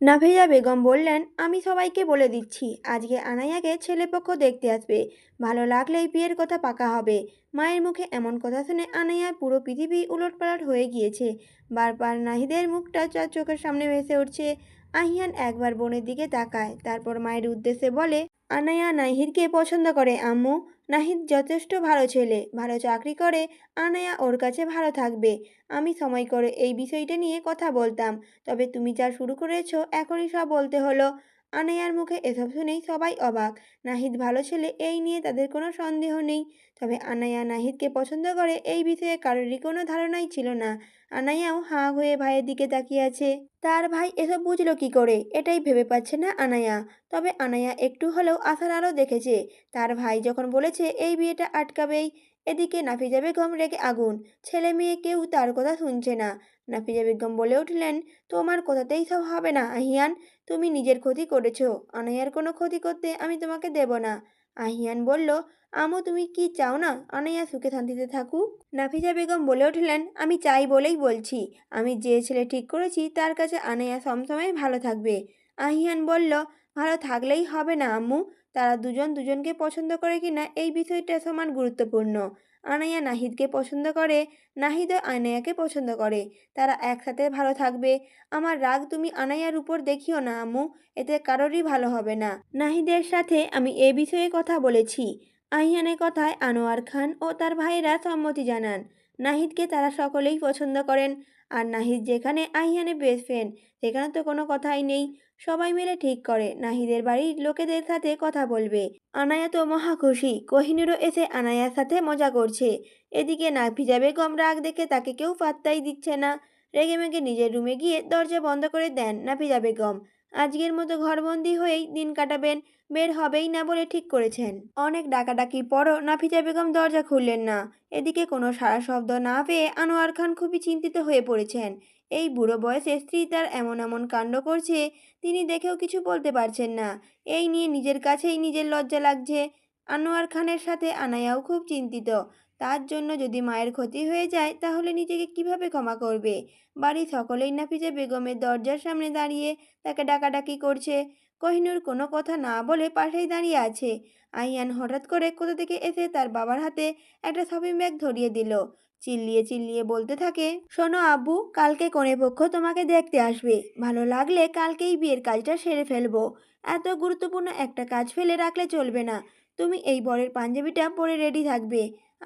নাফিজা বেগম বললেন, আমি সবাইকে বলে দিচ্ছি, আজকে আনায়াকে ছেলেপক্ষ দেখতে আসবে। ভালো লাগলেই বিয়ের কথা পাকা হবে। মায়ের মুখে এমন কথা শুনে আনায়ার পুরো পৃথিবী উলটপালট হয়ে গিয়েছে। বারবার নাহিদের মুখটা তার চোখের সামনে ভেসে উঠছে। আহিয়ান একবার বোনের দিকে তাকায়, তারপর মায়ের উদ্দেশ্যে বলে, আনায়া নাহিদকে পছন্দ করে আম্মু। নাহিদ যথেষ্ট ভালো ছেলে, ভালো চাকরি করে। আনায়া ওর কাছে ভালো থাকবে। আমি সময় করে এই বিষয়টা নিয়ে কথা বলতাম, তবে তুমি যা শুরু করেছো এখনই সব বলতে হলো। আনায়ার মুখে এসব শুনেই সবাই অবাক। নাহিদ ভালো ছেলে, এই নিয়ে তাদের কোনো সন্দেহ নেই। তবে আনায়া নাহিদকে পছন্দ করে এই বিষয়ে কারোরই কোনো ধারণাই ছিল না। আনায়াও হাঁ হয়ে ভাইয়ের দিকে তাকিয়ে আছে। তার ভাই এসব বুঝলো কি করে, এটাই ভেবে পাচ্ছে না আনায়া। তবে আনায়া একটু হলেও আশার আলো দেখেছে। তার ভাই যখন বলেছে এই বিয়েটা আটকাবেই। এদিকে নাফিজা বেগম রেগে আগুন। ছেলে মেয়ে কেউ তার কথা শুনছে না। নাফিজা বেগম বলে উঠলেন, তোমার কথাতেই সব হবে না আহিয়ান। তুমি নিজের ক্ষতি করেছো, আনাইয়ার কোনো ক্ষতি করতে আমি তোমাকে দেব না। আহিয়ান বলল, আমু তুমি কি চাও না আনাইয়া সুখে শান্তিতে থাকুক? নাফিজা বেগম বলে উঠলেন, আমি চাই বলেই বলছি। আমি যে ছেলে ঠিক করেছি তার কাছে আনাইয়া সবসময় ভালো থাকবে। আহিয়ান বলল, ভালো থাকলেই হবে না আম্মু। তারা দুজন দুজনকে পছন্দ করে কিনা এই বিষয়টা সমান গুরুত্বপূর্ণ। আনাইয়া নাহিদকে পছন্দ করে, নাহিদও আনাইয়াকে পছন্দ করে। তারা একসাথে ভালো থাকবে। আমার রাগ তুমি আনাইয়ার উপর দেখিও না আম্মু, এতে কারোরই ভালো হবে না। নাহিদের সাথে আমি এ বিষয়ে কথা বলেছি। আহিয়ানের কথায় আনোয়ার খান ও তার ভাইয়েরা সম্মতি জানান। নাহিদকে তারা সকলেই পছন্দ করেন। আর নাহিদ যেখানে আহিয়ানের বেস্ট ফ্রেন্ড, সেখানে তো কোনো কথাই নেই। সবাই মিলে ঠিক করে নাহিদের বাড়ির লোকেদের সাথে কথা বলবে। আনায়া তো মহা খুশি, কোহিনুরও এসে আনায়ার সাথে মজা করছে। এদিকে নাফিজা বেগম রাগ দেখে তাকে কেউ পাত্তাই দিচ্ছে না। রেগেমেগে নিজের রুমে গিয়ে দরজা বন্ধ করে দেন নাফিজা বেগম। আজকের মতো ঘরবন্দি হয়েই দিন কাটাবেন, বের হবেই না বলে ঠিক করেছেন। অনেক ডাকাডাকির পরও নাফিজা বেগম দরজা খুললেন না। এদিকে কোনো সাড়া শব্দ না পেয়ে আনোয়ার খান খুবই চিন্তিত হয়ে পড়েছেন। এই বুড়ো বয়সে স্ত্রী তার এমন এমন কাণ্ড করছে, তিনি দেখেও কিছু বলতে পারছেন না। এই নিয়ে নিজের কাছেই নিজের লজ্জা লাগছে। আনোয়ার খানের সাথে আনায়াও খুব চিন্তিত। তার জন্য যদি মায়ের ক্ষতি হয়ে যায় তাহলে নিজেকে কিভাবে ক্ষমা করবে। বাড়ির সকলেই নাফিজা বেগমের দরজার সামনে দাঁড়িয়ে তাকে ডাকাডাকি করছে। কোহিনূর কোনো কথা না বলে পাশেই দাঁড়িয়ে আছে। আইয়ান হঠাৎ করে কোথা থেকে এসে তার বাবার হাতে একটা শপিং ব্যাগ ধরিয়ে দিল। চিল্লিয়ে চিল্লিয়ে বলতে থাকে, শোনো আব্বু, কালকে কনেপক্ষ তোমাকে দেখতে আসবে। ভালো লাগলে কালকেই বিয়ের কাজটা সেরে ফেলবো। এত গুরুত্বপূর্ণ একটা কাজ ফেলে রাখলে চলবে না। তুমি এই বরের পাঞ্জাবিটা পরে রেডি থাকবে।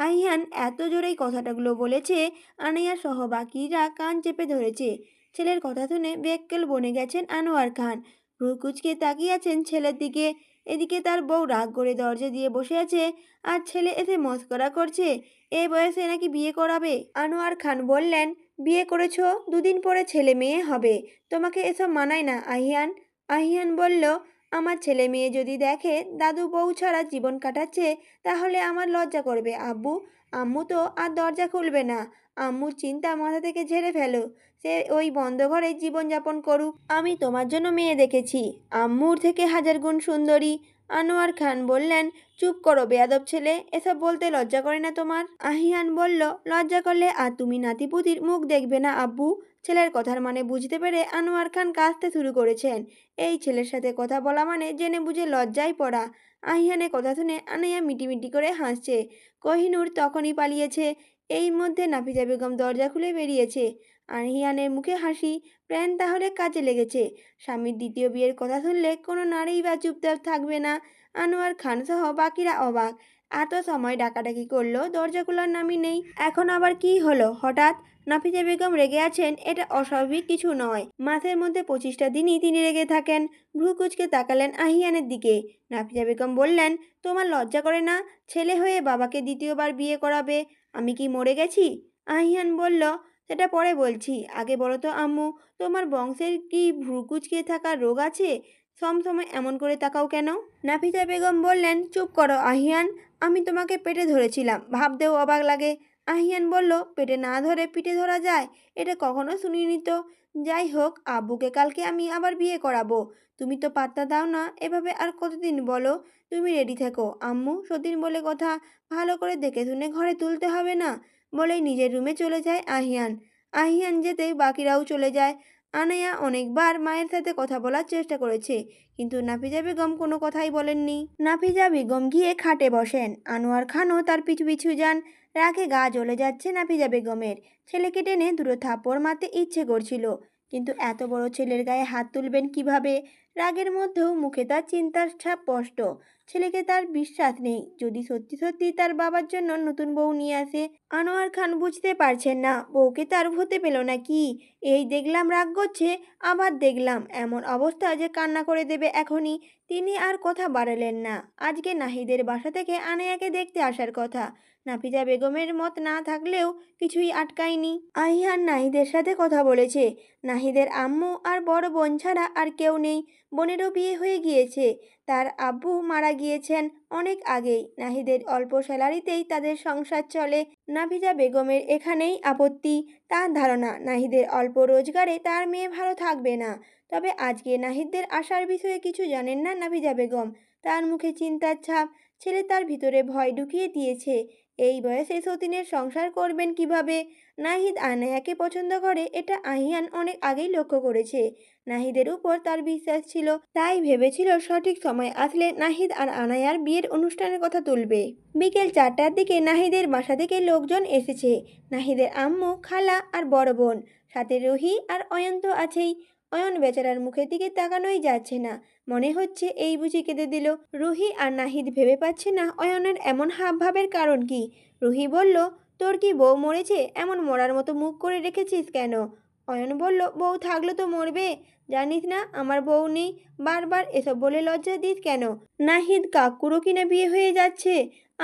আহিয়ান এত জোরেই কথাটাগুলো বলেছে, আনাইয়া সহ বাকিরা কান চেপে ধরেছে। ছেলের কথা শুনে বেক্কেল বনে গেছেন আনোয়ার খান। ভ্রুকুচকে তাকিয়ে আছেন ছেলের দিকে। এদিকে তার বউ রাগ করে দরজা দিয়ে বসে আছে, আর ছেলে এসে মস্করা করছে। এই বয়সে নাকি বিয়ে করাবে? আনোয়ার খান বললেন, বিয়ে করেছো, দুদিন পরে ছেলে মেয়ে হবে। তোমাকে এসব মানায় না আহিয়ান। আহিয়ান বলল, আমার ছেলে মেয়ে যদি দেখে দাদু বউ ছাড়া জীবন কাটাচ্ছে, তাহলে আমার লজ্জা করবে আব্বু। আম্মু তো আর দরজা খুলবে না। আম্মুর চিন্তা মাথা থেকে ঝেড়ে ফেলো। সে ওই বন্ধ ঘরে জীবনযাপন করুক। আমি তোমার জন্য মেয়ে দেখেছি, আম্মুর থেকে হাজার গুণ সুন্দরী। আনোয়ার খান বললেন, চুপ করো বেয়াদব ছেলে, এসব বলতে লজ্জা করে না তোমার? আহিয়ান বলল, লজ্জা করলে আর তুমি নাতিপুতির মুখ দেখবে না আব্বু। ছেলের কথার মানে বুঝতে পেরে আনোয়ার খান কাঁদতে শুরু করেছেন। এই ছেলের সাথে কথা বলা মানে জেনে বুঝে লজ্জায় পড়া। আহিয়ানের কথা শুনে আনাইয়া মিটিমিটি করে হাসছে। কোহিনূর তখনই পালিয়েছে। এই মধ্যে নাফিজা বেগম দরজা খুলে বেরিয়েছে। আহিয়ানের মুখে হাসি, প্ল্যান তাহলে কাজে লেগেছে। স্বামীর দ্বিতীয় বিয়ের কথা শুনলে কোনো নারীই বা চুপচাপ থাকবে না। আনোয়ার খান সহ বাকিরা অবাক। এত সময় ডাকাডাকি করলো, দরজা খোলার নামই নেই। এখন আবার কি হলো হঠাৎ? নাফিজা বেগম রেগে আছেন, এটা অস্বাভাবিক কিছু নয়। মাসের মধ্যে 25টা দিনই তিনি রেগে থাকেন। ভ্রু কুচকে তাকালেন আহিয়ানের দিকে। নাফিজা বেগম বললেন, তোমার লজ্জা করে না? ছেলে হয়ে বাবাকে দ্বিতীয়বার বিয়ে করাবে। আমি কি মরে গেছি? আহিয়ান বলল, সেটা পরে বলছি, আগে বলো তো আম্মু, তোমার বংশের কি ভ্রু কুচকে থাকার রোগ আছে? সবসময় এমন করে তাকাও কেন? নাফিজা বেগম বললেন, চুপ করো আহিয়ান। আমি তোমাকে পেটে ধরেছিলাম, ভাবতেও অবাক লাগে। আহিয়ান বলল, পেটে না ধরে পিঠে ধরা যায়? এটা কখনো শুনিনি তো। যাই হোক, আব্বুকে কালকে আমি আবার বিয়ে করাবো। তুমি তো পাত্তা দাও না, এভাবে আর কতদিন বলো? তুমি রেডি থেকো আম্মু, সতীন বলে কথা, ভালো করে দেখে শুনে ঘরে তুলতে হবে না? বলেই নিজের রুমে চলে যায় আহিয়ান। আহিয়ান যেতেই বাকিরাও চলে যায়। আনায়া অনেকবার মায়ের সাথে কথা বলার চেষ্টা করেছে, কিন্তু নাফিজা বেগম কোনো কথাই বলেননি। নাফিজা বেগম গিয়ে খাটে বসেন, আনোয়ার খানও তার পিছু পিছু যান। রাগে গা জ্বলে যাচ্ছে নাফিজা বেগমের। ছেলেকে টেনে দুটো থাপ্পড় মারতে ইচ্ছে করছিল, কিন্তু এত বড় ছেলের গায়ে হাত তুলবেন কিভাবে? রাগের মধ্যেও মুখে তার চিন্তার ছাপ স্পষ্ট। ছেলেকে তার বিশ্বাস নেই, যদি সত্যি সত্যি তার বাবার জন্য নতুন বউ নিয়ে আসে। আনোয়ার খান বুঝতে পারছেন না বউকে তার হতে পেল না কি। এই দেখলাম রাগ করছে, আবার দেখলাম এমন অবস্থা যে কান্না করে দেবে এখনই। তিনি আর কথা বাড়ালেন না। আজকে নাহিদের বাসা থেকে আনায়াকে দেখতে আসার কথা। নাফিজা বেগমের মত না থাকলেও কিছুই আটকায়নি। আহিয়ান নাহিদের সাথে কথা বলেছে। নাহিদের আম্মু আর বড় বোন ছাড়া আর কেউ নেই। বোনেরও বিয়ে হয়ে গিয়েছে, তার আব্বু মারা গিয়েছেন অনেক আগেই। নাহিদের অল্প স্যালারিতেই তাদের সংসার চলে। নাফিজা বেগমের এখানেই আপত্তি। তার ধারণা নাহিদের অল্প রোজগারে তার মেয়ে ভালো থাকবে না। তবে আজকে নাহিদদের আসার বিষয়ে কিছু জানেন না নাফিজা বেগম। তার মুখে চিন্তার ছাপ। ছেলে তার ভিতরে ভয় ঢুকিয়ে দিয়েছে। এই বয়সে সতীনের সংসার করবেন কিভাবে? নাহিদ আনায়াকে পছন্দ করে, এটা আহিয়ান অনেক আগেই লক্ষ্য করেছে। নাহিদের উপর তার বিশ্বাস ছিল, তাই ভেবেছিল সঠিক সময় আসলে নাহিদ আর আনায়ার বিয়ের অনুষ্ঠানের কথা তুলবে। বিকেল 4টার দিকে নাহিদের বাসা থেকে লোকজন এসেছে। নাহিদের আম্মু, খালা আর বড় বোন, সাথে রুহি আর অয়ন তো আছেই। অয়ন বেচারার মুখের দিকে তাকানোই যাচ্ছে না, মনে হচ্ছে এই বুঝি কেঁদে দিল। রুহি আর নাহিদ ভেবে পাচ্ছে না অয়নের এমন হাবভাবের কারণ কি। রুহি বলল, তোর কি বউ মরেছে? এমন মরার মতো মুখ করে রেখেছিস কেন? অয়ন বলল, বউ থাকলে তো মরবে, জানিস না আমার বউ নেই? বারবার এসব বলে লজ্জা দিস কেন? নাহিদ কাকুরও কিনা বিয়ে হয়ে যাচ্ছে,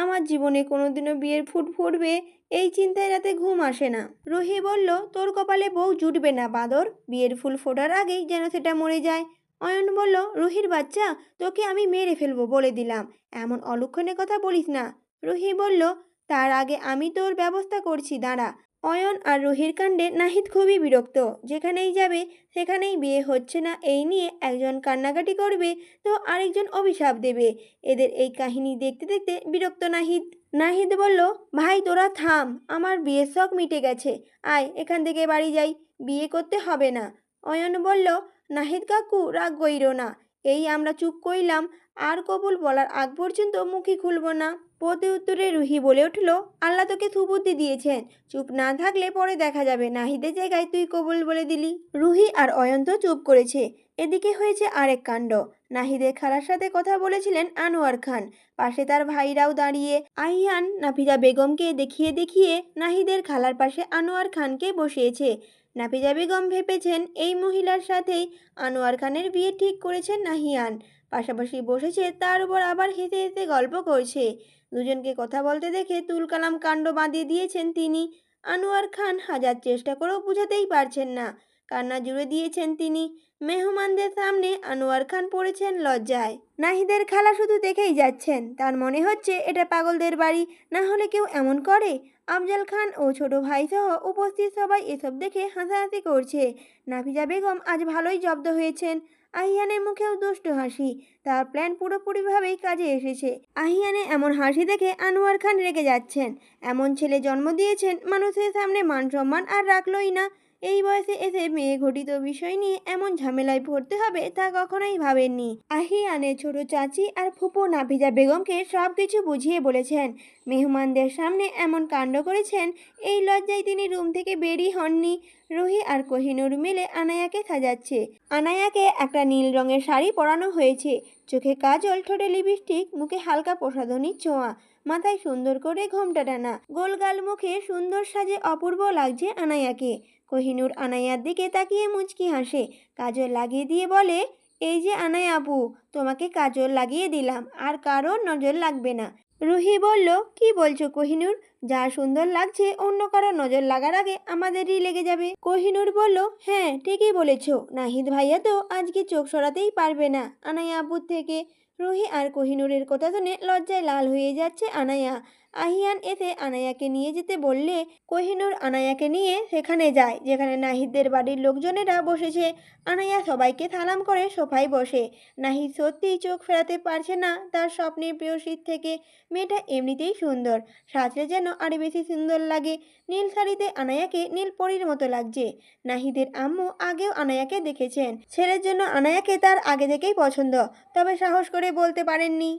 আমার জীবনে কোনোদিনও বিয়ের ফুট ফুটবে, এই চিন্তায় রাতে ঘুম আসে না। রুহি বলল, তোর কপালে বউ জুটবে না বাদর, বিয়ের ফুল ফোটার আগেই যেন সেটা মরে যায়। অয়ন বলল, রুহির বাচ্চা, তোকে আমি মেরে ফেলবো বলে দিলাম, এমন অলক্ষণে কথা বলিস না। রুহি বলল, তার আগে আমি তোর ব্যবস্থা করছি, দাঁড়া। অয়ন আর রুহির কাণ্ডে নাহিদ খুবই বিরক্ত। যেখানেই যাবে সেখানেই বিয়ে হচ্ছে না এই নিয়ে একজন কান্নাকাটি করবে তো আরেকজন অভিশাপ দেবে। এদের এই কাহিনী দেখতে দেখতে বিরক্ত নাহিদ। নাহিদ বলল, ভাই তোরা থাম, আমার বিয়ের শখ মিটে গেছে, আয় এখান থেকে বাড়ি যাই, বিয়ে করতে হবে না। অয়ন বলল, নাহিদ কাকু রাগ কইরো না, এই আমরা চুপ কইলাম, আর কবুল বলার আগ পর্যন্ত মুখই খুলব না। প্রতি উত্তরে রুহি বলে উঠল, আল্লাহ তোকে সুবুদ্ধি দিয়েছেন, চুপ না থাকলে পরে দেখা যাবে নাহিদের জায়গায় তুই কবুল বলে দিলি। রুহি আর অয়ন্ত চুপ করেছে। এদিকে হয়েছে আরেক কাণ্ড। নাহিদের খালার সাথে কথা বলেছিলেন আনোয়ার খান, পাশে তার ভাইরাও দাঁড়িয়ে। আহিয়ান নাফিজা বেগমকে দেখিয়ে দেখিয়ে নাহিদের খালার পাশে আনোয়ার খানকে বসিয়েছে। নাফিজা বেগম ভেবেছেন এই মহিলার সাথেই আনোয়ার খানের বিয়ে ঠিক করেছেন নাহিয়ান। পাশাপাশি বসেছে, তার উপর আবার হেসে হেসে গল্প করছে। দুজনকে কথা বলতে দেখে তুলকালাম কাণ্ড বাঁধিয়ে দিয়েছেন তিনি। আনোয়ার খান হাজার চেষ্টা করেও বুঝাতেই পারছেন না, কান্না জুড়ে দিয়েছেন তিনি। মেহমানদের সামনে আনোয়ার খান পড়েছেন লজ্জায়। নাহিদের খালা শুধু দেখেই যাচ্ছেন, তার মনে হচ্ছে এটা পাগলদের বাড়ি, না হলে কেউ এমন করে? আফজাল খান ও ছোট ভাই সহ উপস্থিত সবাই এসব দেখে হাসাহাসি করছে। নাফিজা বেগম আজ ভালোই জব্দ হয়েছেন। আহিয়ানের মুখেও দুষ্টু হাসি, তার প্ল্যান পুরোপুরিভাবেই কাজে এসেছে। আহিয়ানে এমন হাসি দেখে আনোয়ার খান রেগে যাচ্ছেন। এমন ছেলে জন্ম দিয়েছেন, মানুষের সামনে মান সম্মান আর রাখলই না। এই বয়সে এসে মেয়ে ঘটিত বিষয় নিয়ে এমন ঝামেলায় পড়তে হবে তা কখনোই ভাবেননি। আহিয়ানের ছোট চাচি আর ফুপু নাফিজা বেগমকে সব কিছু বুঝিয়ে বলেছেন। মেহমানদের সামনে এমন কাণ্ড করেছেন, এই লজ্জায় তিনি রুম থেকে বেরই হননি। রুহি আর কোহিনুর মিলে আনায়াকে সাজাচ্ছে। আনায়াকে একটা নীল রঙের শাড়ি পরানো হয়েছে, চোখে কাজল, ঠোঁটে লিপস্টিক, মুখে হালকা প্রসাধনীর ছোঁয়া, মাথায় সুন্দর করে ঘোমটা টানা, গোলগাল মুখে সুন্দর সাজে অপূর্ব লাগছে আনায়াকে। কোহিনুর আনায়ার দিকে তাকিয়ে মুচকি হাসে, কাজল লাগিয়ে দিয়ে বলে, এই যে আনায়া আপু, তোমাকে কাজল লাগিয়ে দিলাম, আর কারোর নজর লাগবে না। রুহি বলল, কি বলছো কোহিনুর, যা সুন্দর লাগছে অন্য কারো নজর লাগার আগে আমাদেরই লেগে যাবে। কোহিনুর বলল, হ্যাঁ ঠিকই বলেছ, নাহিদ ভাইয়া তো আজকে চোখ সরাতেই পারবে না আনায়া আপুর থেকে। রুহি আর কোহিনুরের কথা শুনে লজ্জায় লাল হয়ে যাচ্ছে আনায়া। আহিয়ান এসে আনায়াকে নিয়ে যেতে বললে কোহিনূর আনায়াকে নিয়ে সেখানে যায় যেখানে নাহিদদের বাড়ির লোকজনেরা বসেছে। আনায়া সবাইকে সালাম করে সোফায় বসে। নাহিদ সত্যিই চোখ ফেরাতে পারছে না তার স্বপ্নের প্রেয়সীর থেকে। মেয়েটা এমনিতেই সুন্দর, সাজলে যেন আরো বেশি সুন্দর লাগে। নীল শাড়িতে আনায়াকে নীল পরীর মতো লাগছে। নাহিদের আম্মু আগেও আনায়াকে দেখেছেন। ছেলের জন্য আনায়াকে তার আগে থেকেই পছন্দ, তবে সাহস করে বলতে পারেননি।